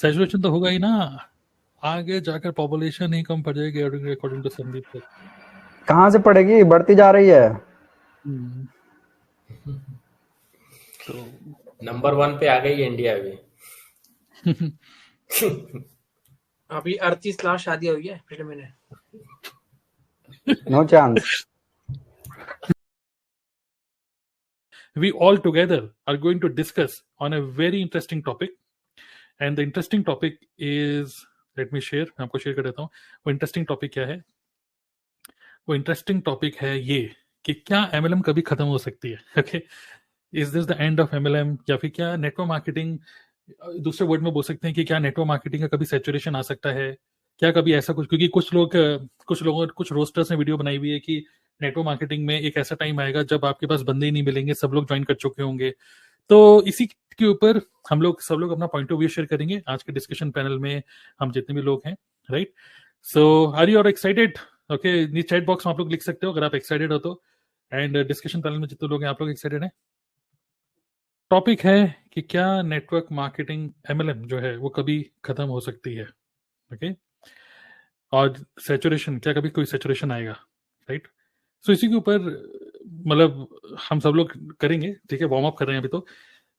Saturation तो होगा ही ना, आगे जाकर पॉपुलेशन ही कम पड़ जाएगी अकॉर्डिंग टू संदीप सर। कहाँ से पड़ेगी, बढ़ती जा रही है। तो नंबर 1 पे आ गई है इंडिया अभी। अभी 38 लाख शादी हुई है पिछले महीने। No chance. we all together are going to discuss on a very interesting topic, and the interesting topic is, let me share, मैं आपको शेयर कर देता हूँ। वो इंटरेस्टिंग टॉपिक क्या है? वो इंटरेस्टिंग टॉपिक है ये कि क्या एमएलएम कभी खत्म हो सकती है। Okay, is this the end of MLM, या फिर क्या नेटवर्क मार्केटिंग, दूसरे वर्ड में बोल सकते हैं कि क्या नेटवर्क मार्केटिंग का कभी सैचुरेशन आ सकता है? क्या कभी ऐसा कुछ, क्योंकि कुछ रोस्टर्स ने वीडियो बनाई हुई है कि नेटवर्क मार्केटिंग में एक ऐसा टाइम आएगा जब आपके पास बंदे ही नहीं मिलेंगे, सब लोग ज्वाइन कर चुके होंगे। तो इसी के ऊपर सब लोग अपना पॉइंट ऑफ व्यू शेयर करेंगे आज के डिस्कशन पैनल में, हम जितने भी लोग हैं, right? So are you are excited? Okay, नीचे चैट बॉक्स में आप लोग लिख सकते हो अगर आप एक्साइटेड हो तो, एंड डिस्कशन पैनल में जितने लोग हैं आप लोग एक्साइटेड हैं। टॉपिक है कि क्या नेटवर्क मार्केटिंग एमएलएम जो है वो कभी खत्म हो सकती है, ओके? और सैचुरेशन, क्या कभी कोई सैचुरेशन आएगा, राइट? सो इसी के ऊपर मतलब हम सब लोग करेंगे, ठीक है? वार्म अप कर रहे हैं अभी तो,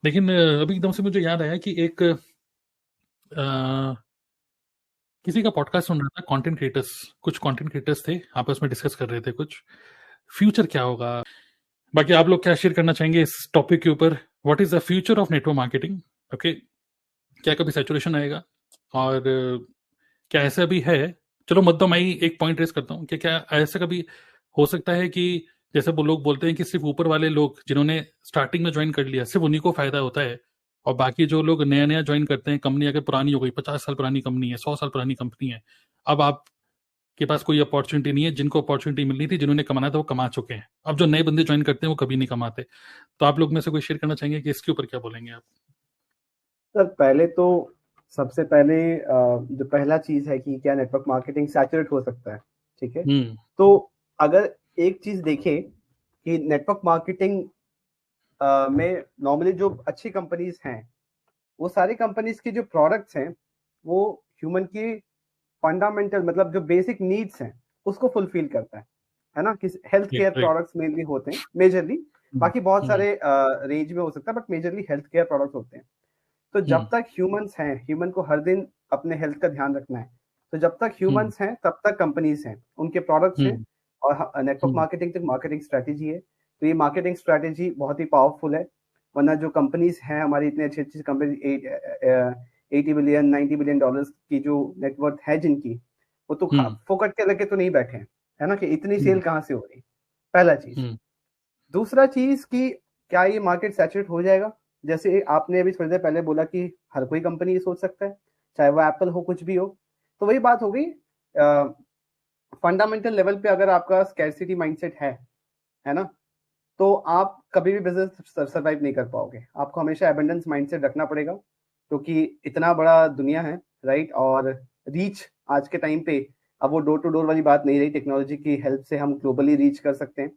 लेकिन अभी एकदम से मुझे याद आया कि एक किसी का पॉडकास्ट सुन रहा था, कंटेंट क्रिएटर्स, कुछ कंटेंट क्रिएटर्स थे, आपस में डिस्कस कर रहे थे कुछ फ्यूचर क्या होगा। बाकी आप लोग क्या शेयर करना चाहेंगे इस टॉपिक के ऊपर? What is the future of network marketing? Okay, क्या कभी सैचुरेशन आएगा? और क्या ऐसा भी है, चलो मुद्दा मैं ही एक पॉइंट रेस करता हूँ कि क्या ऐसा कभी हो सकता है कि जैसे वो लोग बोलते हैं कि सिर्फ ऊपर वाले लोग जिन्होंने स्टार्टिंग में ज्वाइन कर लिया सिर्फ उन्हीं को फायदा होता है, और बाकी जो लोग नया नया ज्वाइन करते हैं, कंपनी अगर पुरानी हो गई, 50 साल पुरानी कंपनी है, 100 साल पुरानी कंपनी है, अब आपके पास कोई अपॉर्चुनिटी नहीं है, जिनको अपॉर्चुनिटी मिलनी थी, जिन्होंने कमाना था वो कमा चुके हैं, अब जो नए बंदे ज्वाइन करते हैं वो कभी नहीं कमाते। तो आप लोग में से कोई शेयर करना चाहेंगे कि इसके ऊपर क्या बोलेंगे आप? सर पहले तो सबसे पहले जो पहला चीज है कि क्या नेटवर्क मार्केटिंग सैचुरेट हो सकता है, ठीक है? तो अगर एक चीज देखें कि नेटवर्क मार्केटिंग में नॉर्मली जो अच्छी कंपनीज हैं वो सारी कंपनीज की जो प्रोडक्ट्स हैं वो ह्यूमन की फंडामेंटल मतलब जो बेसिक नीड्स हैं उसको फुलफिल करता है ना? कि हेल्थ केयर प्रोडक्ट्स मेनली होते हैं मेजरली, बाकी बहुत सारे रेंज में हो सकता है but majorly health care products होते हैं। तो जब तक ह्यूमंस हैं, ह्यूमन को हर दिन अपने हेल्थ का ध्यान रखना है, तो जब तक ह्यूमंस हैं तब तक कंपनीज हैं, उनके प्रोडक्ट्स हैं, और नेटवर्क मार्केटिंग तक मार्केटिंग स्ट्रेटेजी है। तो ये मार्केटिंग स्ट्रेटेजी बहुत ही पावरफुल है, वरना जो कंपनीज हैं हमारी इतनी अच्छी अच्छी कंपनी 80 बिलियन 90 बिलियन डॉलर्स की जो नेटवर्थ है जिनकी, वो तो फोकट के लगे तो नहीं बैठे हैं, है ना? कि इतनी सेल कहाँ से हो रही, पहला चीज। दूसरा चीज कि क्या ये मार्केट सैचुरेट हो जाएगा? जैसे आपने अभी थोड़ी देर पहले बोला कि हर कोई कंपनी ये सोच सकता है, चाहे वो एप्पल हो कुछ भी हो, तो वही बात हो गई। फंडामेंटल लेवल पे अगर आपका स्कैरसिटी माइंडसेट है ना, तो आप कभी भी बिजनेस सरवाइव नहीं कर पाओगे। आपको हमेशा एबंडेंस माइंडसेट रखना पड़ेगा, क्योंकि इतना बड़ा दुनिया है, राइट? और रीच आज के टाइम पे अब वो डोर टू डोर वाली बात नहीं रही, टेक्नोलॉजी की हेल्प से हम ग्लोबली रीच कर सकते हैं,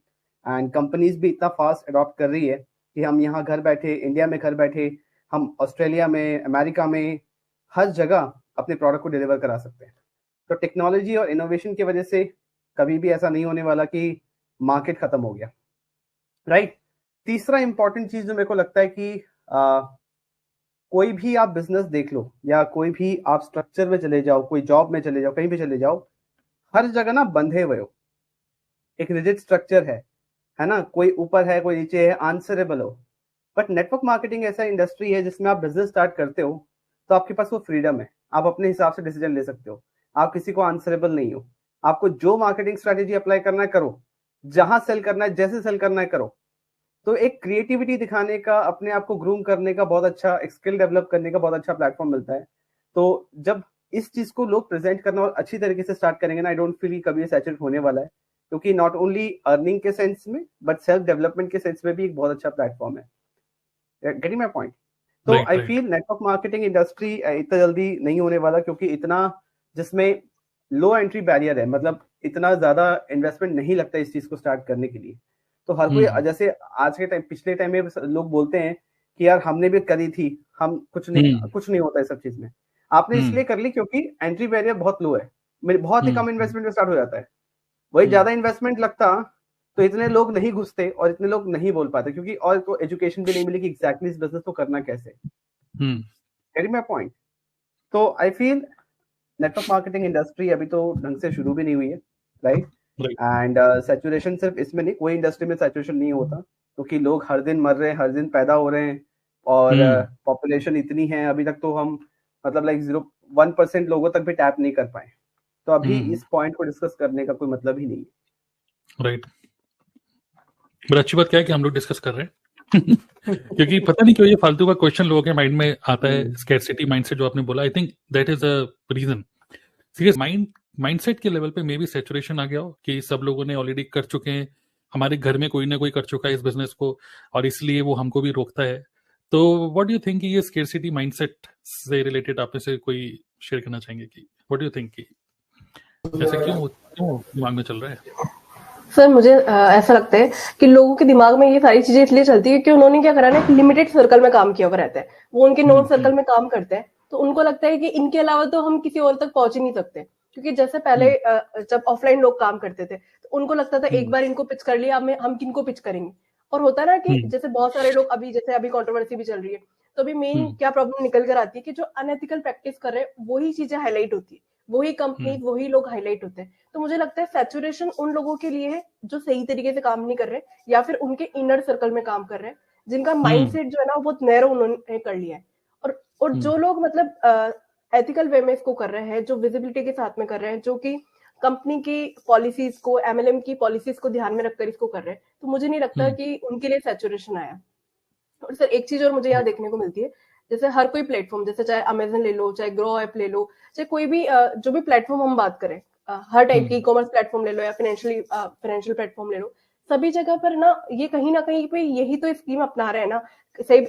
एंड कंपनीज भी इतना फास्ट अडॉप्ट कर रही है कि हम यहाँ घर बैठे, इंडिया में घर बैठे, हम ऑस्ट्रेलिया में, अमेरिका में, हर जगह अपने प्रोडक्ट को डिलीवर करा सकते हैं। तो टेक्नोलॉजी और इनोवेशन की वजह से कभी भी ऐसा नहीं होने वाला कि मार्केट खत्म हो गया, राइट? तीसरा इंपॉर्टेंट चीज जो मेरे को लगता है कि कोई भी आप बिजनेस देख लो या कोई भी आप स्ट्रक्चर में चले जाओ, कोई जॉब में चले जाओ, कहीं भी चले जाओ, हर जगह ना बंधे हुए हो, एक रिजिड स्ट्रक्चर है ना? कोई ऊपर है, कोई नीचे है, आंसरेबल हो। बट नेटवर्क मार्केटिंग ऐसा इंडस्ट्री है जिसमें आप बिजनेस स्टार्ट करते हो तो आपके पास वो फ्रीडम है, आप अपने हिसाब से डिसीजन ले सकते हो, आप किसी को आंसरेबल नहीं हो। आपको जो मार्केटिंग स्ट्रेटेजी अप्लाई करना है करो, जहां सेल करना है, जैसे सेल करना है करो। तो एक क्रिएटिविटी दिखाने का, अपने आप को ग्रूम करने का बहुत अच्छा, एक स्किल डेवलप करने का बहुत अच्छा प्लेटफॉर्म मिलता है। तो जब इस चीज को लोग प्रेजेंट करना और अच्छी तरीके से स्टार्ट करेंगे ना, आई डोंट फील कभी सैचुरेट होने वाला है, क्योंकि नॉट ओनली अर्निंग के सेंस में बट सेल्फ डेवलपमेंट के सेंस में भी एक बहुत अच्छा प्लेटफॉर्म है। Getting my point? तो I feel network marketing industry इतना जल्दी नहीं होने वाला, क्योंकि इतना जिसमें लो एंट्री बैरियर है, मतलब इतना ज्यादा इन्वेस्टमेंट नहीं लगता इस चीज को स्टार्ट करने के लिए। तो हर कोई, जैसे आज के टाइम, पिछले टाइम में लोग बोलते हैं कि यार हमने भी करी थी, हम कुछ नहीं होता है सब चीज में। आपने इसलिए कर ली क्योंकि एंट्री बैरियर बहुत लो है, बहुत ही कम इन्वेस्टमेंट में स्टार्ट हो जाता है। वही ज्यादा इन्वेस्टमेंट लगता तो इतने लोग नहीं घुसते और इतने लोग नहीं बोल पाते, क्योंकि और को एजुकेशन भी नहीं मिली कि एग्जैक्टली इस बिजनेस को करना कैसे। Getting my point? तो I feel network marketing industry अभी तो ढंग से शुरू भी नहीं हुई है, राइट? एंड सैचुरेशन सिर्फ इसमें नहीं, कोई इंडस्ट्री में सैचुरेशन नहीं होता, क्योंकि लोग हर दिन मर रहे हैं, हर दिन पैदा हो रहे हैं, और पॉपुलेशन इतनी है, अभी तक तो हम मतलब लाइक 1% लोगों तक भी टैप नहीं कर पाए। तो अभी इस पॉइंट को डिस्कस करने का कोई मतलब ही नहीं है। राइट। बड़ा अच्छी बात क्या है कि हम लोग डिस्कस कर रहे हैं क्योंकि पता नहीं क्यों ये फालतू का क्वेश्चन लोगों के माइंड में आता है, स्कैरसिटी माइंडसेट जो आपने बोला। I think that is a reason. Serious mindset के लेवल पे मे बी सैचुरेशन आ गया हो कि सब लोगों ने ऑलरेडी कर चुके हैं, हमारे घर में कोई ना कोई कर चुका है इस बिजनेस को, और इसलिए वो हमको भी रोकता है। तो व्हाट डू यू थिंक, ये स्कैरसिटी माइंडसेट से रिलेटेड आप में से कोई शेयर करना चाहेंगे कि व्हाट डू यू थिंक, ऐसा क्यों दिमाग में चल रहा है? सर मुझे ऐसा लगता है कि लोगों के दिमाग में ये सारी चीजें इसलिए चलती है कि उन्होंने क्या करा ना, एक लिमिटेड सर्कल में काम किया हुआ रहता है, वो उनके नोन सर्कल में काम करते हैं, तो उनको लगता है कि इनके अलावा तो हम किसी और तक पहुंच ही नहीं सकते। क्योंकि जैसे पहले जब ऑफलाइन लोग काम करते थे तो उनको लगता था एक बार इनको पिच कर लिया, हम किनको पिच करेंगे। और होता है ना कि जैसे बहुत सारे लोग अभी कंट्रोवर्सी भी चल रही है, तो अभी मेन क्या प्रॉब्लम निकल कर आती है कि जो अनएथिकल प्रैक्टिस कर रहे हैं वही चीजें हाईलाइट होती है, वही कंपनी वही लोग हाईलाइट होते हैं। तो मुझे लगता है सैचुरेशन उन लोगों के लिए है जो सही तरीके से काम नहीं कर रहे, या फिर उनके इनर सर्कल में काम कर रहे हैं, जिनका माइंडसेट जो है ना वो बहुत नैरो उन्होंने कर लिया है। और जो लोग मतलब एथिकल वे में इसको कर रहे हैं, जो विजिबिलिटी के साथ में कर रहे हैं, जो कि कंपनी की पॉलिसीज को, एमएलएम की पॉलिसीज को ध्यान में रखकर इसको कर रहे हैं, तो मुझे नहीं लगता कि उनके लिए सैचुरेशन आया। और सर एक चीज और मुझे यहाँ देखने को मिलती है, जैसे हर कोई प्लेटफॉर्म, जैसे चाहे अमेजन ले लो, चाहे ग्रो ऐप ले लो, चाहे कोई भी जो भी प्लेटफॉर्म हम बात करें, हर टाइप की कॉमर्स प्लेटफॉर्म ले लो या फाइनेंशियल प्लेटफॉर्म ले लो, सभी जगह पर ना कहीं पे यही तो स्कीम अपना रहे हैं ना।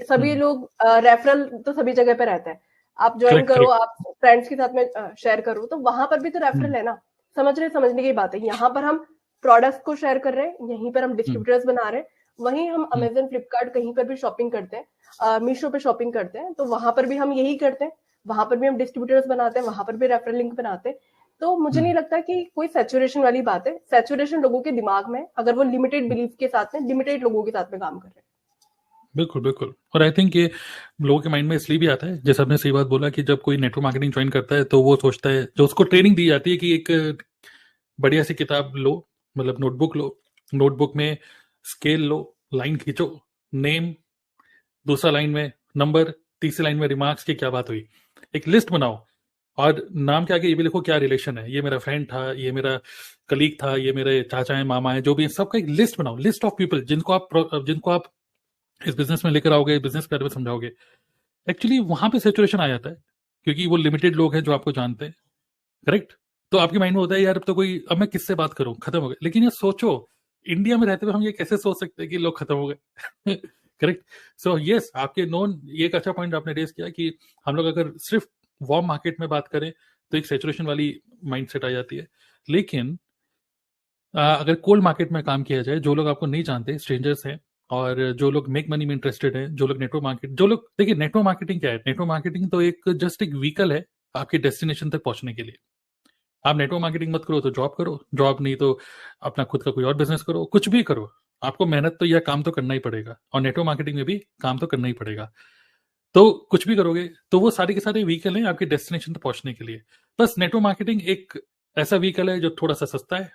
सभी लोग रेफरल तो सभी जगह पे रहता है, आप ज्वाइन करो, आप फ्रेंड्स के साथ में शेयर करो, तो वहां पर भी तो रेफरल है ना। समझने की बात है, यहाँ पर हम प्रोडक्ट्स को शेयर कर रहे हैं, यहीं पर हम डिस्ट्रीब्यूटर्स बना रहे हैं, वहीं हम अमेजन, फ्लिपकार्ट कहीं पर भी शॉपिंग करते हैं, मीशो पे शॉपिंग करते हैं, तो वहां पर भी हम यही करते हैं, वहां पर भी हम डिस्ट्रीब्यूटर्स बनाते हैं, वहां पर भी रेफरल लिंक बनाते हैं। तो मुझे नहीं लगता कि कोई सैचुरेशन वाली बात है। सैचुरेशन लोगों के दिमाग में, अगर वो लिमिटेड बिलीफ के साथ में, लिमिटेड लोगों के साथ में काम कर रहे हैं। बिल्कुल बिल्कुल। और आई थिंक ये लोगों के माइंड में इसलिए भी आता है, जैसे आपने सही बात बोला, कि जब कोई नेटवर्क मार्केटिंग ज्वाइन करता है तो वो सोचता है, जो उसको ट्रेनिंग दी जाती है कि एक बढ़िया सी किताब लो, मतलब नोटबुक लो, नोटबुक में स्केल लो, लाइन खींचो, नेम, दूसरा लाइन में नंबर, तीसरी लाइन में रिमार्क्स की क्या बात हुई, एक लिस्ट बनाओ, और नाम के आगे ये भी लिखो क्या रिलेशन है, ये मेरा फ्रेंड था, ये मेरा कलीग था, ये मेरे चाचा है, मामा है, जो भी है, सबका एक लिस्ट बनाओ, लिस्ट ऑफ पीपल जिनको आप इस बिजनेस में लेकर आओगे, बिजनेस के बारे में समझाओगे। एक्चुअली वहां पे सैचुरेशन आ जाता है, क्योंकि वो लिमिटेड लोग हैं जो आपको जानते हैं, करेक्ट। तो आपके माइंड में होता है यार अब मैं किससे बात करूं, खत्म हो गए। लेकिन ये सोचो, इंडिया में रहते हुए हम ये कैसे सोच सकते हैं कि लोग खत्म हो गए करेक्ट। सो यस, आपके नॉन, ये एक अच्छा पॉइंट आपने रेज किया कि हम लोग अगर सिर्फ वार्म मार्केट में बात करें तो एक सैचुरेशन वाली माइंडसेट आ जाती है। लेकिन अगर कोल्ड मार्केट में काम किया जाए, जो लोग आपको नहीं जानते, स्ट्रेंजर्स हैं, और जो लोग मेक मनी में इंटरेस्टेड हैं, जो लोग देखिए नेटवर्क मार्केटिंग क्या है, नेटवर्क मार्केटिंग तो जस्ट एक व्हीकल है आपके डेस्टिनेशन तक पहुंचने के लिए। आप नेटवर्क मार्केटिंग मत करो तो जॉब करो, जॉब नहीं तो अपना खुद का कोई और बिजनेस करो, कुछ भी करो, आपको मेहनत तो या काम तो करना ही पड़ेगा, और नेटवर्क मार्केटिंग में भी काम तो करना ही पड़ेगा। तो कुछ भी करोगे तो वो सारे के सारे व्हीकल हैं आपके डेस्टिनेशन तक पहुंचने के लिए। बस नेटवर्क मार्केटिंग एक ऐसा व्हीकल है जो थोड़ा सा सस्ता है,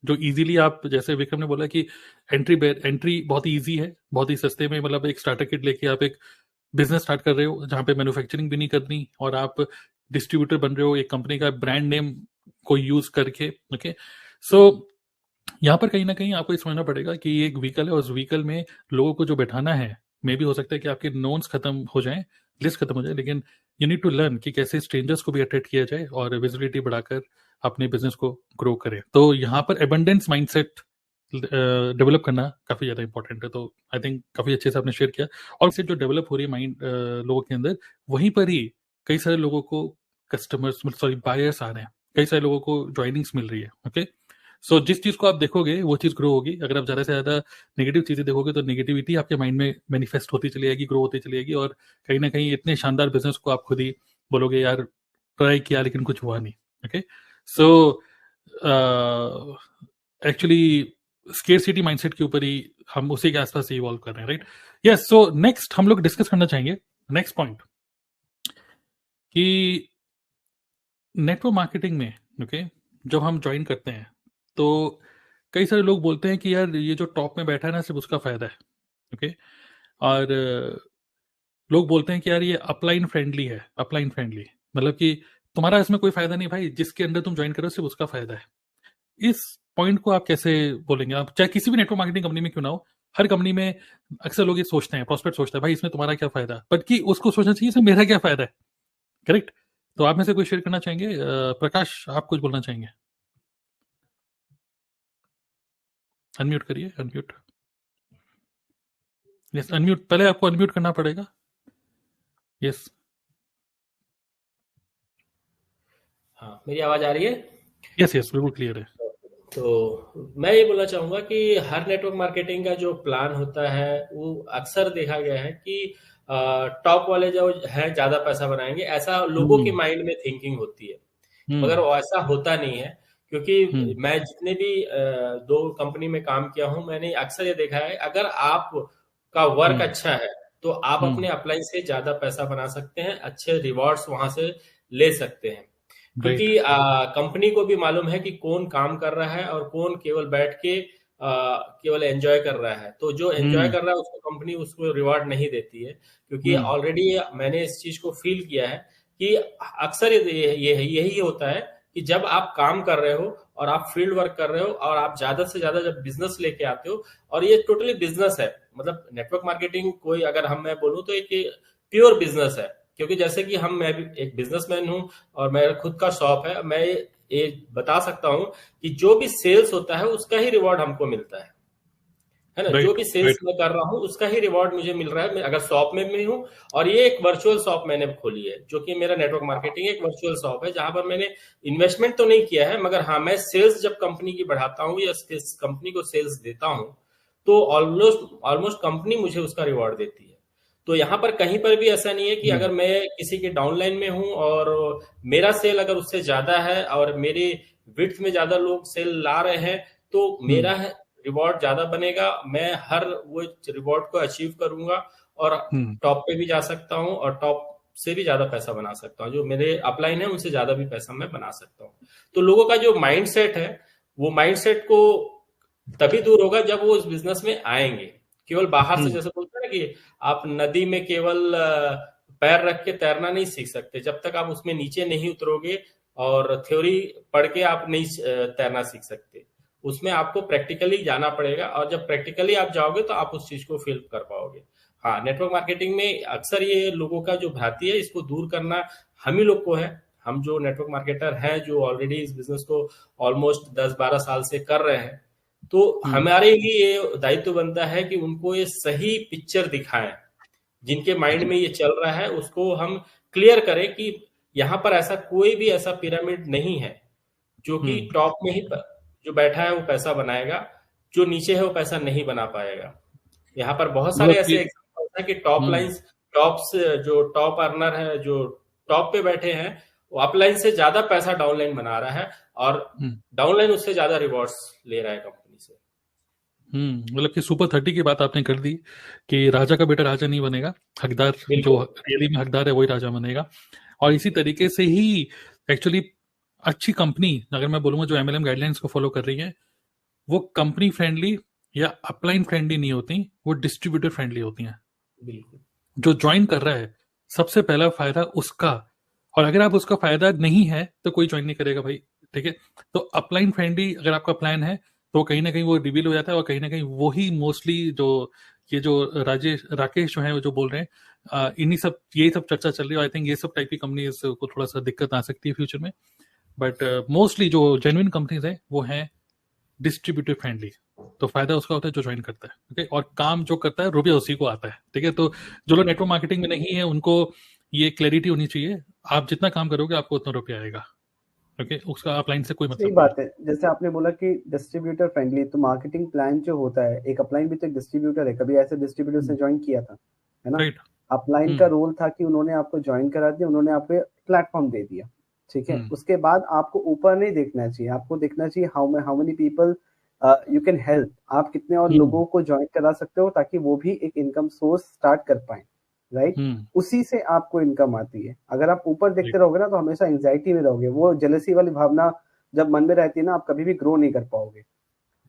जो इजीली आप, जैसे विक्रम ने बोला कि एंट्री बहुत ईजी है, बहुत ही सस्ते में, मतलब एक स्टार्टर किट लेके आप एक बिजनेस स्टार्ट कर रहे हो जहां पे मैन्युफैक्चरिंग भी नहीं करनी, और आप डिस्ट्रीब्यूटर बन रहे हो एक कंपनी का ब्रांड नेम को यूज करके। ओके, सो यहाँ पर कहीं ना कहीं आपको समझना पड़ेगा कि ये एक व्हीकल है, और उस व्हीकल में लोगों को जो बैठाना है, मे भी हो सकता है कि आपके नोन्स खत्म हो जाएं, लिस्ट खत्म हो जाए, लेकिन यू नीड टू लर्न कि कैसे स्ट्रेंजर्स को भी अट्रैक्ट किया जाए और विजिबिलिटी बढ़ाकर अपने बिजनेस को ग्रो करें। तो यहाँ पर एबंडेंस माइंडसेट डेवलप करना काफी ज्यादा इंपॉर्टेंट है। तो आई थिंक काफी अच्छे से आपने शेयर किया, और इससे जो डेवलप हो रही है माइंड लोगों के अंदर, वहीं पर ही कई सारे लोगों को बायर्स आ रहे हैं, कई सारे लोगों को ज्वाइनिंग्स मिल रही है। ओके, सो जिस चीज को आप देखोगे वो चीज ग्रो होगी। अगर आप ज्यादा से ज्यादा नेगेटिव चीजें देखोगे तो नेगेटिविटी आपके माइंड में मैनिफेस्ट होती चली जाएगी, ग्रो होती चली जाएगी, और कहीं ना कहीं इतने शानदार बिजनेस को आप खुद ही बोलोगे यार ट्राई किया लेकिन कुछ हुआ नहीं. Okay, so actually scarcity mindset के ऊपर ही हम उसी के आसपास ही इवॉल्व कर रहे हैं, राइट? यस. सो नेक्स्ट हम लोग डिस्कस करना चाहेंगे नेक्स्ट पॉइंट कि नेटवर्क मार्केटिंग में ओके जब हम ज्वाइन करते हैं तो कई सारे लोग बोलते हैं कि यार ये जो टॉप में बैठा है ना सिर्फ उसका फायदा है. ओके, और लोग बोलते हैं कि यार ये अपलाइन फ्रेंडली है. अपलाइन फ्रेंडली मतलब कि तुम्हारा इसमें कोई फायदा नहीं भाई, जिसके अंदर तुम ज्वाइन करो सिर्फ उसका फायदा है. इस पॉइंट को आप कैसे बोलेंगे? आप चाहे किसी भी नेटवर्क मार्केटिंग कंपनी में क्यों ना हो, हर कंपनी में अक्सर लोग ये सोचते हैं, प्रोस्पेक्ट सोचता है भाई इसमें तुम्हारा क्या फायदा है, बट कि उसको सोचना चाहिए इसमें मेरा क्या फायदा है. करेक्ट? तो आप में से कोई शेयर करना चाहेंगे? प्रकाश, आप कुछ बोलना चाहेंगे? अनम्यूट करिए. अनम्यूट. Yes, unmute. पहले आपको अनम्यूट करना पड़ेगा. यस. हाँ, मेरी आवाज आ रही है? यस यस, बिल्कुल क्लियर है. तो मैं ये बोलना चाहूंगा कि हर नेटवर्क मार्केटिंग का जो प्लान होता है वो अक्सर देखा गया है कि टॉप वाले जो है ज्यादा पैसा बनाएंगे, ऐसा लोगों के माइंड में थिंकिंग होती है, मगर ऐसा होता नहीं है. क्योंकि मैं जितने भी दो कंपनी में काम किया हूं, मैंने अक्सर ये देखा है अगर आप का वर्क अच्छा है तो आप अपने अपलाइन से ज्यादा पैसा बना सकते हैं, अच्छे रिवॉर्ड्स वहां से ले सकते हैं. क्योंकि कंपनी को भी मालूम है कि कौन काम कर रहा है और कौन केवल बैठ के केवल एंजॉय कर रहा है. तो जो एंजॉय कर रहा है उसको कंपनी उसको रिवार्ड नहीं देती है, क्योंकि ऑलरेडी मैंने इस चीज को फील किया है कि अक्सर यही होता है कि जब आप काम कर रहे हो और आप फील्ड वर्क कर रहे हो और आप ज्यादा से ज्यादा जब बिजनेस लेके आते हो, और ये टोटली बिजनेस है, मतलब नेटवर्क मार्केटिंग कोई अगर मैं बोलूं तो एक प्योर बिजनेस है. क्योंकि जैसे कि मैं भी एक बिजनेसमैन हूं और मेरा खुद का शॉप है, मैं ये बता सकता हूं कि जो भी सेल्स होता है उसका ही रिवॉर्ड हमको मिलता है ना? जो भी सेल्स मैं कर रहा हूं उसका ही रिवॉर्ड मुझे मिल रहा है. मैं अगर शॉप में भी हूं, और ये एक वर्चुअल शॉप मैंने खोली है, जो कि मेरा नेटवर्क मार्केटिंग एक वर्चुअल शॉप है, जहां पर मैंने इन्वेस्टमेंट तो नहीं किया है, मगर हाँ मैं सेल्स जब कंपनी की बढ़ाता हूं या कंपनी को सेल्स देता हूं तो ऑलमोस्ट कंपनी मुझे उसका रिवॉर्ड देती है. तो यहाँ पर कहीं पर भी ऐसा नहीं है कि अगर मैं किसी के डाउनलाइन में हूं और मेरा सेल अगर उससे ज्यादा है और मेरे विड्थ में ज्यादा लोग सेल ला रहे हैं तो मेरा रिवॉर्ड ज्यादा बनेगा, मैं हर वो रिवॉर्ड को अचीव करूंगा और टॉप पे भी जा सकता हूं और टॉप से भी ज्यादा पैसा बना सकता हूं. जो मेरे अपलाइन है उनसे ज्यादा भी पैसा मैं बना सकता हूं. तो लोगों का जो माइंडसेट है वो माइंडसेट को तभी दूर होगा जब वो इस बिजनेस में आएंगे. केवल बाहर से, जैसे बोलते हैं ना कि आप नदी में केवल पैर रख के तैरना नहीं सीख सकते, जब तक आप उसमें नीचे नहीं उतरोगे और थ्योरी पढ़ के आप नहीं तैरना सीख सकते. उसमें आपको प्रैक्टिकली जाना पड़ेगा, और जब प्रैक्टिकली आप जाओगे तो आप उस चीज को फील कर पाओगे. हाँ, नेटवर्क मार्केटिंग में अक्सर ये लोगों का जो भ्रांति है इसको दूर करना हम ही लोग को है. हम जो नेटवर्क मार्केटर हैं, जो ऑलरेडी इस बिजनेस को ऑलमोस्ट 10-12 साल से कर रहे हैं, तो हमारे लिए ये दायित्व बनता है कि उनको ये सही पिक्चर दिखाएं, जिनके माइंड में ये चल रहा है उसको हम क्लियर करें कि यहाँ पर ऐसा कोई भी ऐसा पिरामिड नहीं है जो कि टॉप में ही जो बैठा है वो पैसा बनाएगा, जो नीचे है वो पैसा नहीं बना पाएगा. यहाँ पर बहुत सारे ऐसे एग्जाम्पल है कि जो टॉप अर्नर है, जो टॉप पे बैठे हैं, वो अपलाइन से ज्यादा पैसा डाउनलाइन बना रहा है और डाउनलाइन उससे ज्यादा रिवॉर्ड्स ले रहा है कंपनी से. मतलब कि सुपर 30 की बात आपने कर दी कि राजा का बेटा राजा नहीं बनेगा, हकदार जो रियली में हकदार है वही राजा बनेगा. और इसी तरीके से ही एक्चुअली अच्छी कंपनी, अगर मैं बोलूंगा जो MLM गाइडलाइंस को फॉलो कर रही है, वो कंपनी फ्रेंडली या अपलाइन फ्रेंडली नहीं होती, वो डिस्ट्रीब्यूटर फ्रेंडली होती हैं. बिल्कुल. जो ज्वाइन कर रहा है सबसे पहला फायदा उसका, और अगर आप उसका फायदा नहीं है तो कोई ज्वाइन नहीं करेगा भाई. ठीक है, तो अपलाइन फ्रेंडली अगर आपका प्लान है तो कहीं ना कहीं वो रिवील हो जाता है, और कहीं ना कहीं वही मोस्टली जो राकेश जो है वो जो बोल रहे हैं, यही सब चर्चा चल रही है. आई थिंक ये सब टाइप की कंपनीज को थोड़ा सा दिक्कत आ सकती है फ्यूचर में, बट मोस्टली जो जेन्युइन कंपनीज है वो है डिस्ट्रीब्यूटर फ्रेंडली. तो फायदा उसका होता है जो ज्वाइन करता है. ओके, और काम जो करता है रुपया उसी को आता है. ठीक है, तो जो लोग नेटवर्क मार्केटिंग में नहीं है उनको ये क्लैरिटी होनी चाहिए, आप जितना काम करोगे आपको उतना रुपया आएगा. ओके, उसका अपलाइन से कोई मतलब सही बात है. जैसे आपने बोला कि डिस्ट्रीब्यूटर फ्रेंडली, तो मार्केटिंग प्लान जो होता है, एक अपलाइन भी तो एक डिस्ट्रीब्यूटर है. कभी ऐसे डिस्ट्रीब्यूटर से ज्वाइन किया था, है ना? अपलाइन का रोल था कि उन्होंने आपको ज्वाइन करा दिया, उन्होंने आपको प्लेटफॉर्म दे दिया, ठीक है। हम्म। उसके बाद आपको ऊपर नहीं देखना चाहिए, आपको देखना चाहिए how many people you can help, आप कितने और लोगों को ज्वाइन करा सकते हो ताकि वो भी एक इनकम सोर्स स्टार्ट कर पाए, राइट। उसी से आपको इनकम आती है। अगर आप ऊपर देखते रहोगे ना तो हमेशा एंजाइटी में रहोगे, वो जेलसी वाली भावना जब मन में रहती है ना, आप कभी भी ग्रो नहीं कर पाओगे।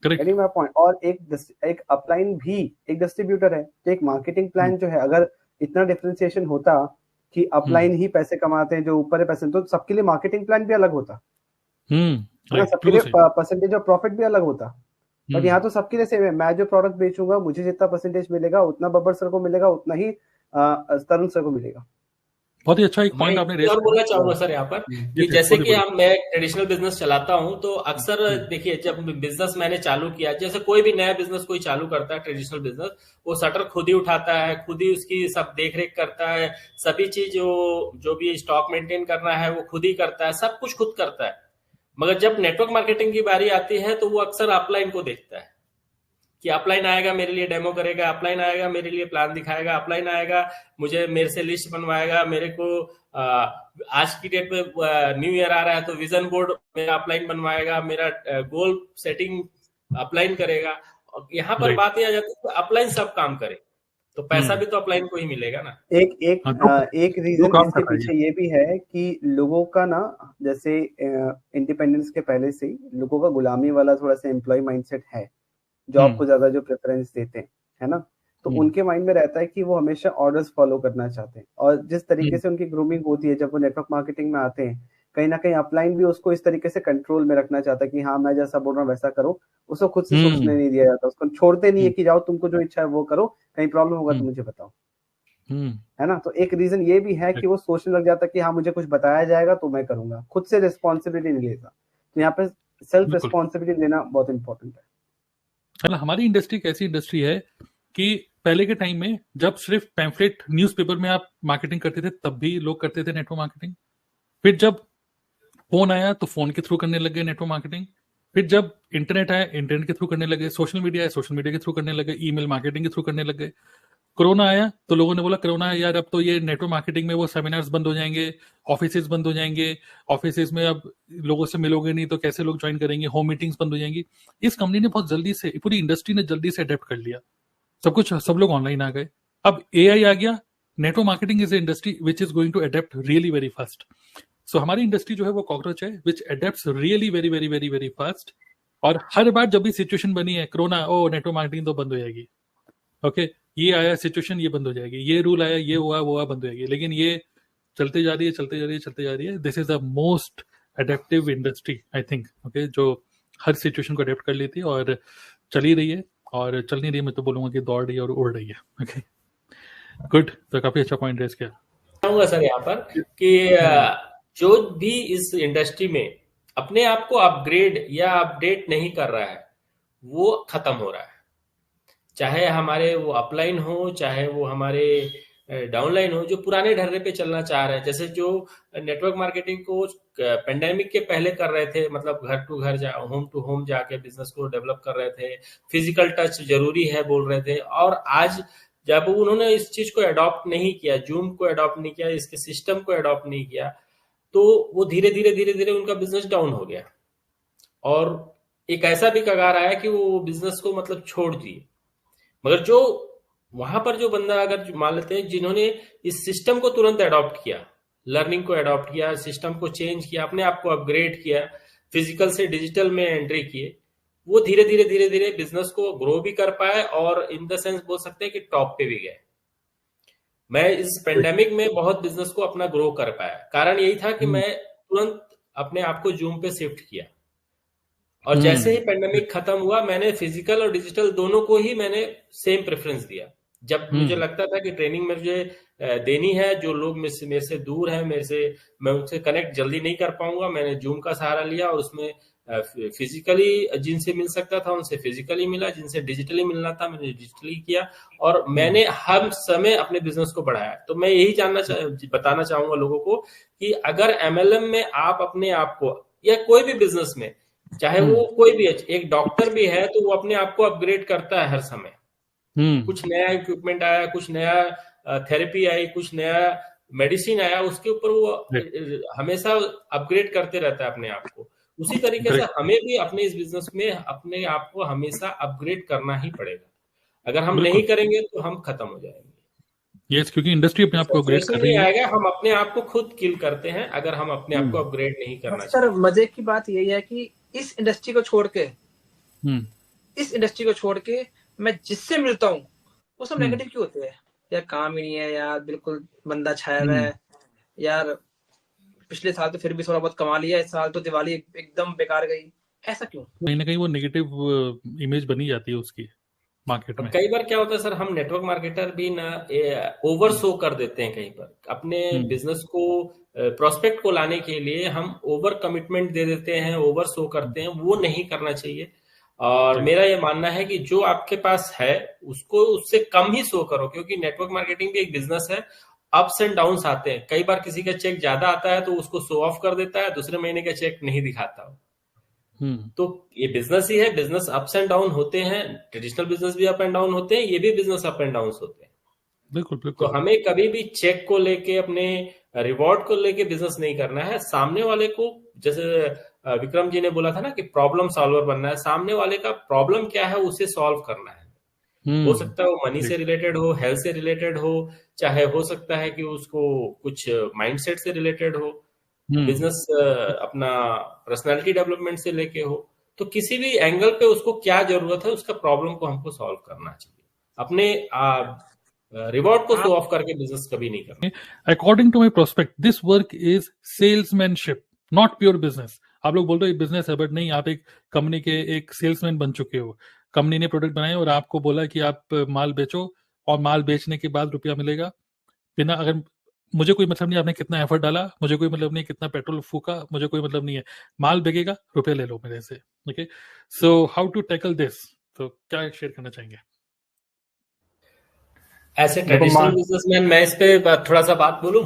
Getting my point. और एक अपलाइन भी एक डिस्ट्रीब्यूटर है, तो एक मार्केटिंग प्लान जो है, अगर इतना डिफरेंशिएशन होता कि अपलाइन ही पैसे कमाते हैं, जो ऊपर है पैसे, तो सबके लिए मार्केटिंग प्लान भी अलग होता, सबके लिए परसेंटेज ऑफ प्रॉफिट भी अलग होता। बट यहाँ तो सबके लिए सेम है, मैं जो प्रोडक्ट बेचूंगा मुझे जितना परसेंटेज मिलेगा उतना बब्बर सर को मिलेगा, उतना ही तरुण सर को मिलेगा। बहुत ही अच्छा एक पॉइंट आपने रेज और बोलना चाहूंगा सर यहाँ पर कि जैसे कि मैं ट्रेडिशनल बिजनेस चलाता हूँ, तो अक्सर देखिए जब बिजनेस मैंने चालू किया, जैसे कोई भी नया बिजनेस कोई चालू करता है ट्रेडिशनल बिजनेस, वो शटर खुद ही उठाता है, खुद ही उसकी सब देख रेख करता है, सभी चीज जो भी स्टॉक मेंटेन करना है वो खुद ही करता है, सब कुछ खुद करता है। मगर जब नेटवर्क मार्केटिंग की बारी आती है तो वो अक्सर अपलाइन को देखता है कि अपलाइन आएगा मेरे लिए डेमो करेगा, अपलाइन आएगा मेरे लिए प्लान दिखाएगा, अपलाइन आएगा मुझे मेरे से लिस्ट बनवाएगा, मेरे को आज की डेट में न्यू ईयर आ रहा है तो विजन बोर्ड मेरा अपलाइन बनवाएगा, मेरा गोल सेटिंग अपलाइन करेगा। यहाँ पर बात यह आ जाती है अपलाइन सब काम करे तो पैसा भी तो अपलाइन को ही मिलेगा ना। एक रीजन इसके पीछे ये भी है कि लोगों का ना, जैसे इंडिपेंडेंस के पहले से ही लोगों का गुलामी वाला थोड़ा सा एम्प्लॉय माइंडसेट है, जॉब को ज्यादा जो प्रेफरेंस देते हैं, है ना। तो उनके माइंड में रहता है कि वो हमेशा ऑर्डर्स फॉलो करना चाहते हैं, और जिस तरीके से उनकी ग्रूमिंग होती है जब वो नेटवर्क मार्केटिंग में आते हैं, कहीं ना कहीं अपलाइन भी उसको इस तरीके से कंट्रोल में रखना चाहता है कि हाँ मैं जैसा बोल रहा हूँ वैसा करो, उसको खुद से सोचने नहीं दिया जाता, उसको छोड़ते नहीं है कि जाओ तुमको जो इच्छा है वो करो, कहीं प्रॉब्लम होगा तो मुझे बताओ, है ना। तो एक रीजन ये भी है कि वो सोचने लग जाता है कि हाँ मुझे कुछ बताया जाएगा तो मैं करूंगा, खुद से रिस्पॉन्सिबिलिटी नहीं लेता। तो यहाँ पे सेल्फ रिस्पॉन्सिबिलिटी लेना बहुत इंपॉर्टेंट है। हमारी इंडस्ट्री एक ऐसी इंडस्ट्री है कि पहले के टाइम में जब सिर्फ पैम्फलेट न्यूज़पेपर में आप मार्केटिंग करते थे तब भी लोग करते थे नेटवर्क मार्केटिंग। फिर जब फोन आया तो फोन के थ्रू करने लगे नेटवर्क मार्केटिंग। फिर जब इंटरनेट आया इंटरनेट के थ्रू करने लगे, सोशल मीडिया आया सोशल मीडिया के थ्रू करने लगे, ईमेल मार्केटिंग के थ्रू करने लगे। कोरोना आया तो लोगों ने बोला कोरोना है यार, अब तो ये नेटवर्क मार्केटिंग में वो सेमिनार्स बंद हो जाएंगे, ऑफिसेज बंद हो जाएंगे, ऑफिसेज में अब लोगों से मिलोगे नहीं तो कैसे लोग ज्वाइन करेंगे, होम मीटिंग्स बंद हो जाएंगी। इस कंपनी ने बहुत जल्दी से, पूरी इंडस्ट्री ने जल्दी से अडेप्ट कर लिया, सब लोग ऑनलाइन आ गए। अब एआई आ गया, network marketing is industry which is going to adapt really very fast. So हमारी इंडस्ट्री जो है वो कॉकरोच है which adapts really very very very very fast. और हर बार जब भी सिचुएशन बनी है कोरोना, ओ नेटवर्क मार्केटिंग तो बंद हो जाएगी, ओके ये आया सिचुएशन ये बंद हो जाएगी, ये रूल आया ये हुआ वो हुआ बंद हो जाएगी, लेकिन ये चलते जा रही है चलते जा रही है चलते जा रही है। This is the most adaptive industry I think, okay, जो हर सिचुएशन को अडेप्ट कर लेती है और चल ही रही है, और चल नहीं रही मैं तो बोलूंगा कि दौड़ रही है और उड़ रही है। ओके गुड, तो काफी अच्छा पॉइंट रेज किया। कहूंगा सर यहाँ पर कि जो भी इस इंडस्ट्री में अपने आप को अपग्रेड या अपडेट नहीं कर रहा है वो खत्म हो रहा है, चाहे हमारे वो अपलाइन हो चाहे वो हमारे डाउनलाइन हो, जो पुराने ढर्रे पे चलना चाह रहे हैं। जैसे जो नेटवर्क मार्केटिंग को पेंडेमिक के पहले कर रहे थे, मतलब घर टू घर होम टू होम जाके बिजनेस को डेवलप कर रहे थे, फिजिकल टच जरूरी है बोल रहे थे, और आज जब उन्होंने इस चीज को अडॉप्ट नहीं किया, जूम को अडॉप्ट नहीं किया, इसके सिस्टम को अडॉप्ट नहीं किया, तो वो धीरे धीरे उनका बिजनेस डाउन हो गया और एक ऐसा भी कगार आया कि वो बिजनेस को मतलब छोड़ दिए। मगर जो वहां पर जो बंदा अगर मान लेते हैं जिन्होंने इस सिस्टम को तुरंत अडॉप्ट किया, लर्निंग को अडॉप्ट किया, सिस्टम को चेंज किया, अपने आप को अपग्रेड किया, फिजिकल से डिजिटल में एंट्री किए, वो धीरे धीरे बिजनेस को ग्रो भी कर पाए और इन द सेंस बोल सकते हैं कि टॉप पे भी गए। मैं इस पेंडेमिक में बहुत बिजनेस को अपना ग्रो कर पाया, कारण यही था कि मैं तुरंत अपने आप को जूम पे शिफ्ट किया, और जैसे ही पेंडेमिक खत्म हुआ मैंने फिजिकल और डिजिटल दोनों को ही मैंने सेम प्रेफरेंस दिया। जब मुझे लगता था कि ट्रेनिंग मुझे देनी है, जो लोग मेरे से दूर है, मैं उनसे कनेक्ट जल्दी नहीं कर पाऊंगा, मैंने जूम का सहारा लिया और उसमें फिजिकली जिनसे मिल सकता था उनसे फिजिकली मिला, जिनसे डिजिटली मिलना था मैंने डिजिटली किया, और मैंने हर समय अपने बिजनेस को बढ़ाया। तो मैं यही बताना चाहूंगा लोगों को कि अगर एमएलएम में आप अपने आप को, या कोई भी बिजनेस में, चाहे वो कोई भी, एक डॉक्टर भी है तो वो अपने आप को अपग्रेड करता है हर समय। कुछ नया इक्विपमेंट आया, कुछ नया थेरेपी आई, कुछ नया मेडिसिन आया, उसके ऊपर वो Right. हमेशा अपग्रेड करते रहता है अपने आप को। उसी तरीके से Correct. हमें भी अपने इस बिजनेस में अपने आप को हमेशा अपग्रेड करना ही पड़ेगा। अगर हम बिल्कुल। नहीं करेंगे तो हम खत्म हो जाएंगे। यस, क्योंकि इंडस्ट्री अपने आप को अपग्रेड कर सैचुरेशन रही नहीं है। आएगा, हम अपने आप को खुद किल करते हैं अगर हम अपने आप को अपग्रेड नहीं करना बस सर चाहते। मजे की बात यही है कि इस इंडस्ट्री को छोड़ के मैं जिससे मिलता हूँ वो सब नेगेटिव क्यों होते हैं यार, काम ही नहीं है यार, बिल्कुल बंदा छाया हुआ है यार, पिछले साल तो फिर भी थोड़ा बहुत कमा लिया, इस साल तो दिवाली एकदम बेकार गई, ऐसा क्यों? कहीं ना कहीं वो नेगेटिव इमेज बनी जाती है उसकी मार्केट में। कई बार क्या होता है सर, हम नेटवर्क मार्केटर भी ना ओवर शो कर देते हैं। कहीं पर अपने बिजनेस को प्रोस्पेक्ट को लाने के लिए हम ओवर कमिटमेंट दे देते हैं, ओवर शो करते हैं। वो नहीं करना चाहिए। और मेरा ये मानना है कि जो आपके पास है उसको उससे कम ही शो करो, क्योंकि नेटवर्क मार्केटिंग भी एक बिजनेस है। अप्स एंड डाउन्स आते हैं। कई बार किसी का चेक ज्यादा आता है तो उसको शो ऑफ कर देता है, दूसरे महीने का चेक नहीं दिखाता। तो ये बिजनेस ही है, बिजनेस अप्स एंड डाउन होते हैं। ट्रेडिशनल बिजनेस भी अप एंड डाउन होते हैं, ये भी बिजनेस अप एंड डाउन होते हैं। बिल्कुल तो बिल्कुल। हमें कभी भी चेक को लेके, अपने रिवॉर्ड को लेके बिजनेस नहीं करना है। सामने वाले को, जैसे विक्रम जी ने बोला था ना कि प्रॉब्लम सॉल्वर बनना है, सामने वाले का प्रॉब्लम क्या है उसे सॉल्व करना है। हो सकता है वो मनी से रिलेटेड हो, हेल्थ से रिलेटेड हो, चाहे हो सकता है कि उसको कुछ माइंडसेट से रिलेटेड हो, बिजनेस अपना पर्सनालिटी डेवलपमेंट से लेके हो। तो किसी भी एंगल पे उसको क्या जरूरत है, उसका प्रॉब्लम को हमको सॉल्व करना चाहिए। अपने रिवॉर्ड को शो ऑफ करके बिजनेस कभी नहीं करना। According to my prospect this work is salesmanship, not pure business. आप लोग बोल रहे हो बिजनेस है, बट नहीं, आप एक कंपनी के एक सेल्समैन बन चुके हो। कंपनी ने प्रोडक्ट बनाए और आपको बोला कि आप माल बेचो, और माल बेचने के बाद रुपया मिलेगा। बिना, अगर मुझे कोई मतलब नहीं आपने कितना एफर्ट डाला, मुझे कोई मतलब नहीं कितना पेट्रोल फूका, मुझे कोई मतलब नहीं है, माल बिकेगा, रुपये ले लो मेरे से। Okay, so how to tackle this? तो क्या शेयर करना चाहेंगे? ऐसे ट्रेडिशनल बिजनेसमैन, मैं इस पे थोड़ा सा बात बोलूं?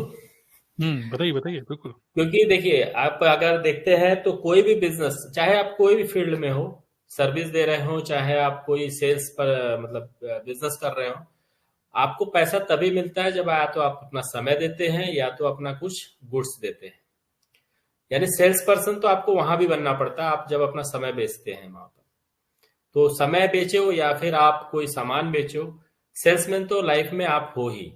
बताइए बताइए, बिल्कुल। क्योंकि देखिए, आप अगर देखते हैं तो कोई भी बिजनेस, चाहे आप कोई भी फील्ड में हो, सर्विस दे रहे हो, चाहे आप कोई सेल्स पर मतलब बिजनेस कर रहे हो, आपको पैसा तभी मिलता है जब या तो आप अपना समय देते हैं या तो अपना कुछ गुड्स देते हैं। यानी सेल्स पर्सन तो आपको वहां भी बनना पड़ता है, आप जब अपना समय बेचते हैं वहां पर। तो समय बेचो या फिर आप कोई सामान बेचो, सेल्समैन तो लाइफ में आप हो ही।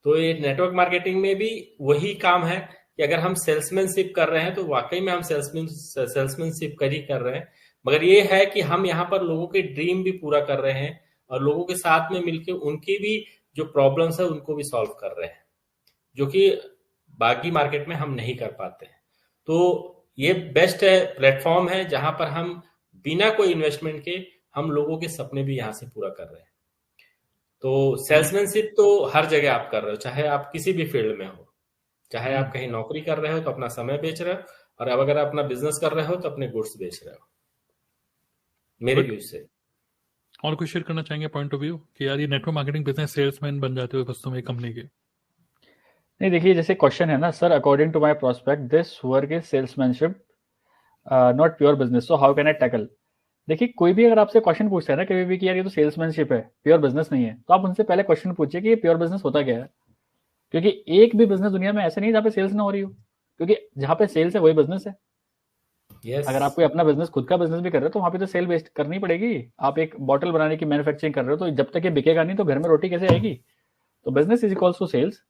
तो ये नेटवर्क मार्केटिंग में भी वही काम है कि अगर हम सेल्समैनशिप कर रहे हैं तो वाकई में हम सेल्समैनशिप कर रहे हैं। मगर ये है कि हम यहाँ पर लोगों के ड्रीम भी पूरा कर रहे हैं और लोगों के साथ में मिलकर उनकी भी जो प्रॉब्लम्स है उनको भी सॉल्व कर रहे हैं, जो कि बाकी मार्केट में हम नहीं कर पाते हैं। तो ये बेस्ट है, प्लेटफॉर्म है जहां पर हम बिना कोई इन्वेस्टमेंट के हम लोगों के सपने भी यहाँ से पूरा कर रहे हैं। तो सेल्समैनशिप तो हर जगह आप कर रहे हो, चाहे आप किसी भी फील्ड में हो, चाहे आप कहीं नौकरी कर रहे हो तो अपना समय बेच रहे हो, और अब अगर अपना बिजनेस कर रहे हो तो अपने गुड्स बेच रहे हो, मेरे व्यू से। और कुछ शेयर करना चाहेंगे पॉइंट ऑफ व्यू कि यार ये नेटवर्क मार्केटिंग बिजनेस सेल्समैन बन जाते हो वस्तु में कंपनी के? नहीं, देखिए जैसे क्वेश्चन है ना sir, according to my prospect this work is salesmanship not pure business, so how can I tackle? देखिए कोई भी अगर आपसे क्वेश्चन पूछता है ना कभी भी कि यार ये तो सेल्समैनशिप है, प्योर बिजनेस नहीं है, तो आप उनसे पहले क्वेश्चन पूछिए कि ये प्योर बिजनेस होता क्या है। क्योंकि एक भी बिजनेस दुनिया में ऐसा नहीं है जहाँ पे सेल्स ना हो रही हो, क्योंकि जहाँ पे सेल्स है वही बिजनेस है। yes. अगर आप कोई अपना बिजनेस, खुद का बिजनेस भी कर रहे हो तो वहां पे तो सेल बेस्ट करनी पड़ेगी। आप एक बॉटल बनाने की मैन्युफैक्चरिंग कर रहे हो तो जब तक ये बिकेगा नहीं तो घर में रोटी कैसे आएगी? तो business is equals to sales.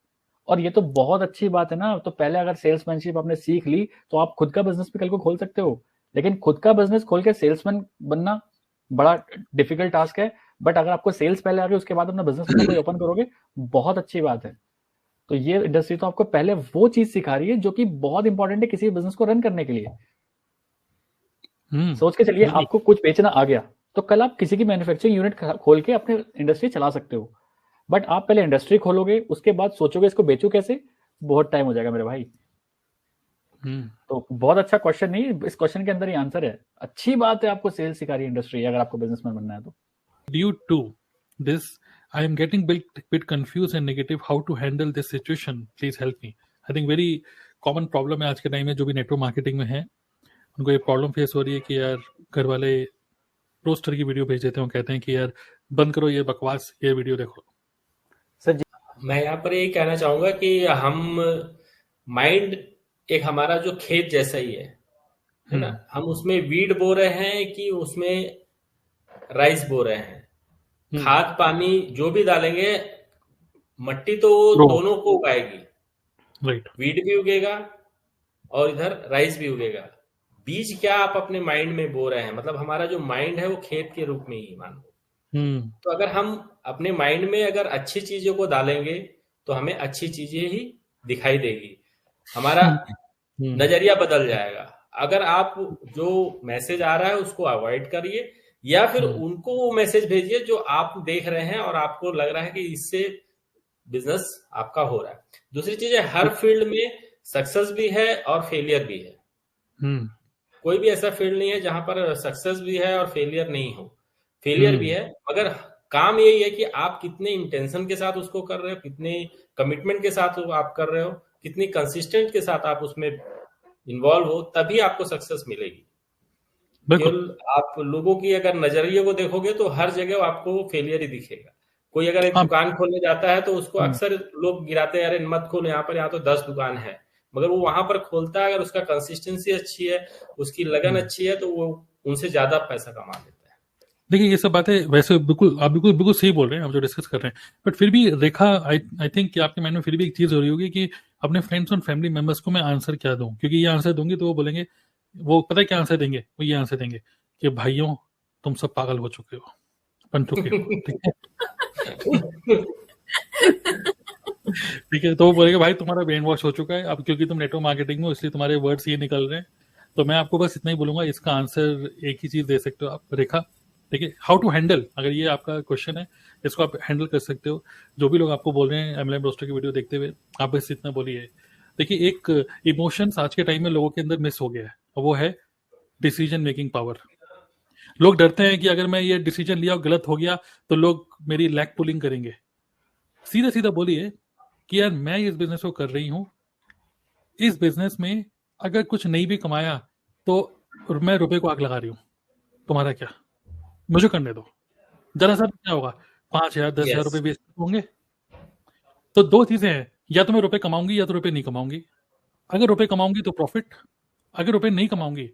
और ये तो बहुत अच्छी बात है ना, तो पहले अगर सेल्समैनशिप आपने सीख ली तो आप खुद का बिजनेस भी कल को खोल सकते हो। लेकिन खुद का बिजनेस खोल के सेल्समैन बनना बड़ा डिफिकल्ट टास्क है, बट अगर आपको सेल्स पहले आ गई उसके बाद अपना बिजनेस कोई ओपन करोगे, बहुत अच्छी बात है। तो ये इंडस्ट्री तो आपको पहले वो चीज सिखा रही है जो कि बहुत इंपॉर्टेंट है किसी बिजनेस को रन करने के लिए। सोच के चलिए आपको कुछ बेचना आ गया तो कल आप किसी की मैन्युफैक्चरिंग यूनिट खोल के अपने इंडस्ट्री चला सकते हो, बट आप पहले इंडस्ट्री खोलोगे उसके बाद सोचोगे इसको बेचो कैसे, बहुत टाइम हो जाएगा मेरे भाई। तो बहुत अच्छा क्वेश्चन नहीं, इस क्वेश्चन के अंदर ही आंसर है। अच्छी बात है आपको सेल्स सिखा रही है इंडस्ट्री, अगर आपको बिजनेसमैन बनना है तो। Due to this, I am getting bit confused and negative. How to handle this situation? Please help me. I think very common problem है आज के टाइम में, जो भी नेटवर्क मार्केटिंग में है उनको ये प्रॉब्लम फेस हो रही है कि यार घर वाले रोस्टर की वीडियो भेज देते हैं, कहते हैं कि यार बंद करो ये बकवास, ये वीडियो देखो। सर मैं यहाँ पर यही कहना चाहूंगा कि हम माइंड एक हमारा जो खेत जैसा ही है ना। हम उसमें वीड बो रहे हैं कि उसमें राइस बो रहे हैं। खाद पानी जो भी डालेंगे, मट्टी तो दोनों को उगाएगी, राइट, वीड भी उगेगा और इधर राइस भी उगेगा। बीज क्या आप अपने माइंड में बो रहे हैं, मतलब हमारा जो माइंड है वो खेत के रूप में ही मानो। तो अगर हम अपने माइंड में अगर अच्छी चीजों को डालेंगे तो हमें अच्छी चीजें ही दिखाई देगी, हमारा नजरिया बदल जाएगा। अगर आप जो मैसेज आ रहा है उसको अवॉइड करिए, या फिर उनको वो मैसेज भेजिए जो आप देख रहे हैं और आपको लग रहा है कि इससे बिजनेस आपका हो रहा है। दूसरी चीज है, हर फील्ड में सक्सेस भी है और फेलियर भी है। कोई भी ऐसा फील्ड नहीं है जहां पर सक्सेस भी है और फेलियर नहीं हो। फेलियर भी है, मगर काम यही है कि आप कितने इंटेंशन के साथ उसको कर रहे हो, कितने कमिटमेंट के साथ आप कर रहे हो, कितनी कंसिस्टेंट के साथ आप उसमें इन्वॉल्व हो, तभी आपको सक्सेस मिलेगी। केवल आप लोगों की अगर नजरिए को देखोगे तो हर जगह आपको फेलियर ही दिखेगा। कोई अगर एक दुकान खोलने जाता है तो उसको अक्सर लोग गिराते हैं, अरे मत खोल यहाँ पर, तो 10 दुकान है, मगर वो वहां पर खोलता है, अगर उसका कंसिस्टेंसी अच्छी है, उसकी लगन अच्छी है, तो वो उनसे ज्यादा पैसा कमा लेता है। देखिए ये सब बातें वैसे आप बिल्कुल सही बोल रहे हैं, आप जो डिस्कस कर रहे हैं, बट फिर भी रेखा, आई थिंक कि आपके माइंड में फिर भी एक चीज हो रही होगी कि अपने फ्रेंड्स और फैमिली मेंबर्स को मैं आंसर क्या दूं, क्योंकि ये आंसर दूंगी तो वो बोलेंगे, वो पता है क्या आंसर देंगे, वो ये आंसर देंगे कि भाइयों तुम सब पागल हो चुके हो, बन चुके हो, ठीक है। ठीक है, तो वो बोलेगा भाई तुम्हारा ब्रेन वॉश हो चुका है अब, क्योंकि तुम नेटवर्क मार्केटिंग में, इसलिए तुम्हारे वर्ड्स ये निकल रहे हैं। तो मैं आपको बस इतना ही बोलूंगा, इसका आंसर एक ही चीज दे सकते हो आप रेखा, ठीक है, हाउ टू हैंडल, अगर ये आपका क्वेश्चन है, इसको आप हैंडल कर सकते हो। जो भी लोग आपको बोल रहे हैं एमएलएम रोस्टर की वीडियो देखते हुए, आप बस इतना बोलिए। देखिए एक इमोशंस आज के टाइम में लोगों के अंदर मिस हो गया है, और वो है डिसीजन मेकिंग पावर। लोग डरते हैं कि अगर मैं ये डिसीजन लिया और गलत हो गया तो लोग मेरी लैग पुलिंग करेंगे। सीधा सीधा बोलिए कि यार मैं इस बिजनेस को कर रही हूं, इस बिजनेस में अगर कुछ नहीं भी कमाया तो मैं रुपए को आग लगा रही हूं, तुम्हारा क्या, मुझे करने दो, जरा सा क्या होगा, 5,000 10,000 रुपए वेस्ट होंगे। तो दो चीजें हैं, या तो मैं रुपए कमाऊंगी या तो रुपए नहीं कमाऊंगी। अगर रुपए कमाऊंगी तो प्रॉफिट, अगर रुपए नहीं कमाऊंगी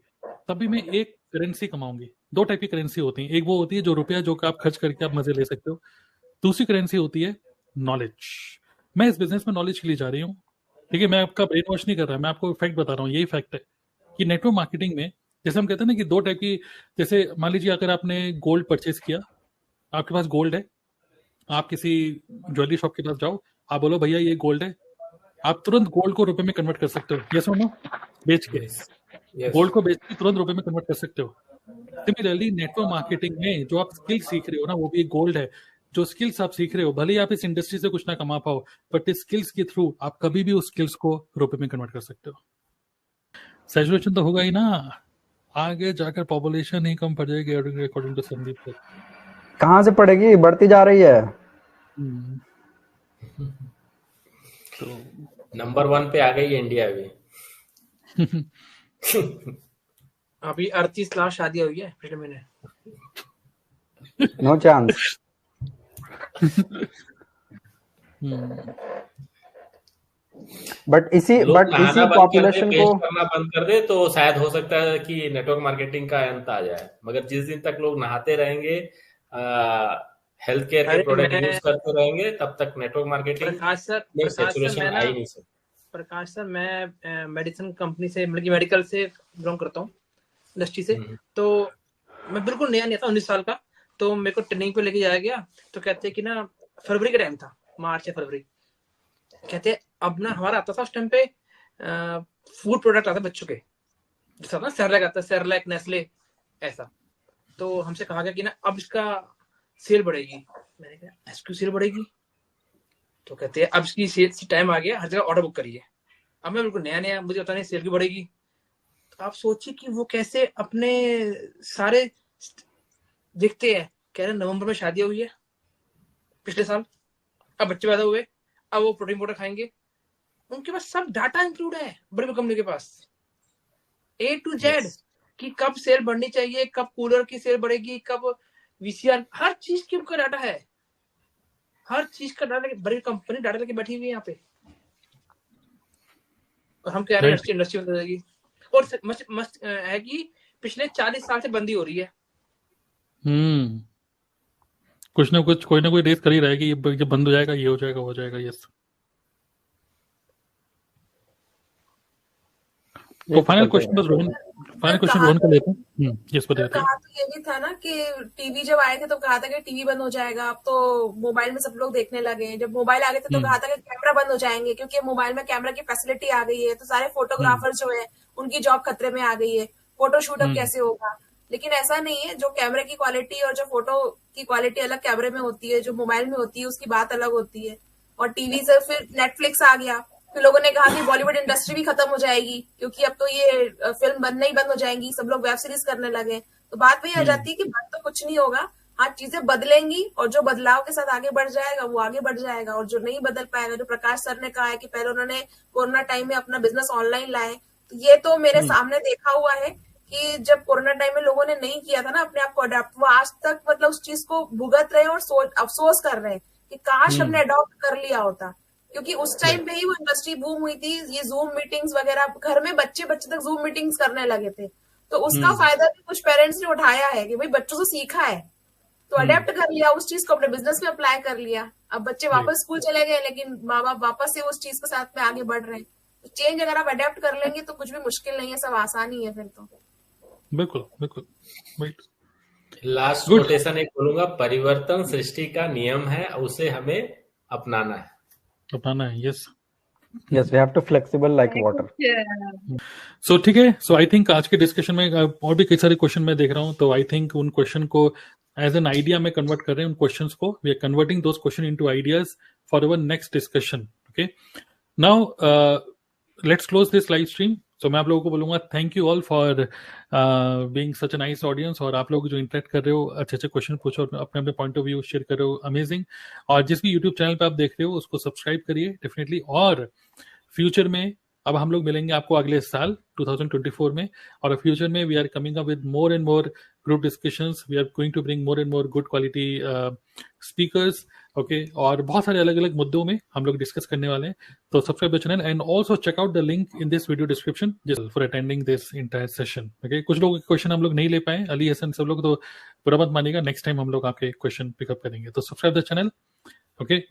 तब भी मैं एक करेंसी कमाऊंगी। दो टाइप की करेंसी होती है, एक वो होती है जो रुपया जो आप खर्च करके आप मजे ले सकते हो, दूसरी करेंसी होती है नॉलेज। मैं इस बिजनेस में नॉलेज के लिए जा रही हूँ, ठीक है, मैं आपका ब्रेन वॉश नहीं कर रहा, मैं आपको फैक्ट बता रहा हूँ, यही फैक्ट है कि नेटवर्क मार्केटिंग में जैसे हम कहते हैं ना कि दो टाइप की, जैसे मान लीजिए अगर आपने गोल्ड परचेज किया, आपके पास गोल्ड है, आप किसी ज्वेलरी शॉप के पास जाओ, आप बोलो भैया ये गोल्ड है, आप तुरंत गोल्ड को रुपए में कन्वर्ट कर सकते हो, यस और नो, बेच के गोल्ड को बेच के तुरंत रुपए में कन्वर्ट कर सकते हो। सिमिलरली नेटवर्क मार्केटिंग में जो आप स्किल सीख रहे हो ना, वो भी एक गोल्ड है। जो स्किल्स आप सीख रहे हो, भले ही आप इस इंडस्ट्री से कुछ ना कमा पाओ, बट इस स्किल्स के थ्रू आप कभी भी उस स्किल्स को रुपए में कन्वर्ट कर सकते हो। सैचुरेशन तो होगा ही ना, आगे जाकर पॉपुलेशन ही कम पड़ जाएगी अकॉर्डिंग टू संदीप सर। कहाँ से पड़ेगी, बढ़ती जा रही है। तो नंबर 1 पे आ गई इंडिया भी। अभी 38 लाख शादी हुई है पिछले महीने। No chance. बट इसी पॉपुलेशन को करना बंद कर दे तो शायद हो सकता है कि नेटवर्क मार्केटिंग का अंत आ जाए, मगर जिस दिन तक लोग नहाते रहेंगे, हेल्थ केयर के प्रोडक्ट यूज करते रहेंगे, तब तक नेटवर्क मार्केटिंग में सैचुरेशन आ ही नहीं सकता। प्रकाश सर, मैं मेडिसिन कंपनी से, मतलब मेडिकल से बिलोंग करता हूँ, इंडस्ट्री से। तो मैं बिल्कुल नया नहीं था, 19 साल का। तो मेरे को ट्रेनिंग पे लेके जाया गया, तो कहते हैं कि ना, फरवरी का टाइम था, मार्च या फरवरी, कहते हैं अब ना हमारा आता था उस टाइम पे फूड प्रोडक्ट आता बच्चों के, जैसा ना सेरेलैक आता है, सेरेलैक, नेस्ले, ऐसा। तो हमसे कहा गया कि ना अब इसका सेल बढ़ेगी। मैंने कहा इसकी सेल बढ़ेगी? तो कहते हैं अब इसकी सेल टाइम आ गया, हर जगह ऑर्डर बुक करिए। अब मैं बिल्कुल नया नया, मुझे पता नहीं सेल की बढ़ेगी। तो आप सोचिए कि वो कैसे अपने सारे देखते हैं, कह रहे नवंबर में शादी हुई है पिछले साल, अब बच्चे पैदा हुए, अब वो प्रोटीन पाउडर खाएंगे। उनके पास सब डाटा इंक्लूड है, बड़ी कंपनी के पास, A to Z, कि कब सेल बढ़नी चाहिए, कब कूलर की सेल बढ़ेगी, कब VCR, हर चीज की उनका डाटा है। हर चीज का डाटा, बड़ी कंपनी डाटा लेके बैठी हुई है यहाँ पे, और हम कह रहे हैं इंडस्ट्री बंद हो जाएगी। और मस्त है कि पिछले 40 साल से बंदी हो रही है। कुछ ना कुछ कोई ना कोई रेस कर ही रहा है कि ये बंद हो जाएगा, ये हो जाएगा, वो हो जाएगा। यस, तो फाइनल क्वेश्चन बस रोहन, फाइनल क्वेश्चन रोहन का लेते हैं। यस, बताइए। कहा तो ये भी था ना कि टीवी जब आए थे तो कहा था कि टीवी बंद हो जाएगा, अब तो मोबाइल में सब लोग देखने लगे। जब मोबाइल आ गए थे तो कहा था कि कैमरा बंद हो जाएंगे, क्योंकि मोबाइल में कैमरा की फैसिलिटी आ गई है, तो सारे फोटोग्राफर जो है उनकी जॉब खतरे में आ गई है, फोटोशूट अब कैसे होगा। लेकिन ऐसा नहीं है, जो कैमरे की क्वालिटी और जो फोटो की क्वालिटी अलग कैमरे में होती है, जो मोबाइल में होती है उसकी बात अलग होती है। और टीवी से फिर नेटफ्लिक्स आ गया, फिर लोगों ने कहा कि बॉलीवुड इंडस्ट्री भी खत्म हो जाएगी, क्योंकि अब तो ये फिल्म बंद हो जाएंगी, सब लोग वेब सीरीज करने लगे। तो बात वही आ जाती है कि बंद तो कुछ नहीं होगा, हाँ चीजें बदलेंगी, और जो बदलाव के साथ आगे बढ़ जाएगा वो आगे बढ़ जाएगा, और जो नहीं बदल पाएगा, जो प्रकाश सर ने कहा है कि पहले उन्होंने कोरोना टाइम में अपना बिजनेस ऑनलाइन लाए, तो ये तो मेरे सामने देखा हुआ है कि जब कोरोना टाइम में लोगों ने नहीं किया था ना अपने आप को अडॉप्ट, वो आज तक मतलब उस चीज को भुगत रहे हैं और अफसोस कर रहे हैं कि काश हमने अडॉप्ट कर लिया होता, क्योंकि उस टाइम पे ही वो इंडस्ट्री बूम हुई थी। ये जूम मीटिंग्स वगैरह, घर में बच्चे तक जूम मीटिंग्स करने लगे थे, तो उसका फायदा भी कुछ पेरेंट्स ने उठाया है कि भाई बच्चों से सीखा है, तो अडेप्ट कर लिया उस चीज को, अपने बिजनेस में अप्लाई कर लिया। अब बच्चे वापस स्कूल चले गए, लेकिन माँ बाप वापस से उस चीज के साथ में आगे बढ़ रहे हैं। तो चेंज अगर आप अडेप्ट कर लेंगे तो कुछ भी मुश्किल नहीं है, सब आसानी है फिर तो। बिल्कुल बिल्कुल। लास्ट कोटेशन एक बोलूंगा, परिवर्तन सृष्टि का नियम है, उसे हमें अपनाना है। Yes, we have to flexible like water. So ठीक है, सो आई थिंक आज के डिस्कशन में और भी कई सारे क्वेश्चन मैं देख रहा हूँ, तो आई थिंक उन क्वेश्चन को एज एन आइडिया में कन्वर्ट कर रहे हैं। उन क्वेश्चंस को we are converting those question into ideas for our next discussion. Okay, now let's close this live stream. So मैं आप लोगों को बोलूंगा thank you all for being such a nice audience, और आप लोग जो इंटरेक्ट कर रहे हो, अच्छे अच्छे क्वेश्चन पूछो और अपने अपने पॉइंट ऑफ व्यू शेयर कर रहे हो, अमेजिंग। और जिस भी यूट्यूब चैनल पे आप देख रहे हो उसको सब्सक्राइब करिए डेफिनेटली। और फ्यूचर में अब हम लोग मिलेंगे आपको अगले साल 2024 में, और फ्यूचर में we are coming up with more and more group discussions. We are going to bring more and more good quality speakers, okay, और बहुत सारे अलग अलग मुद्दों में हम लोग डिस्कस करने वाले हैं। तो subscribe the channel and also check out the link in this video description for attending this entire session. Okay, कुछ लोगों के क्वेश्चन हम लोग नहीं ले पाए, अली हसन सब लोग, तो बुरा मत मानिएगा, नेक्स्ट टाइम हम लोग आपके क्वेश्चन पिकअप करेंगे। तो सब्सक्राइब द चैनल, ओके।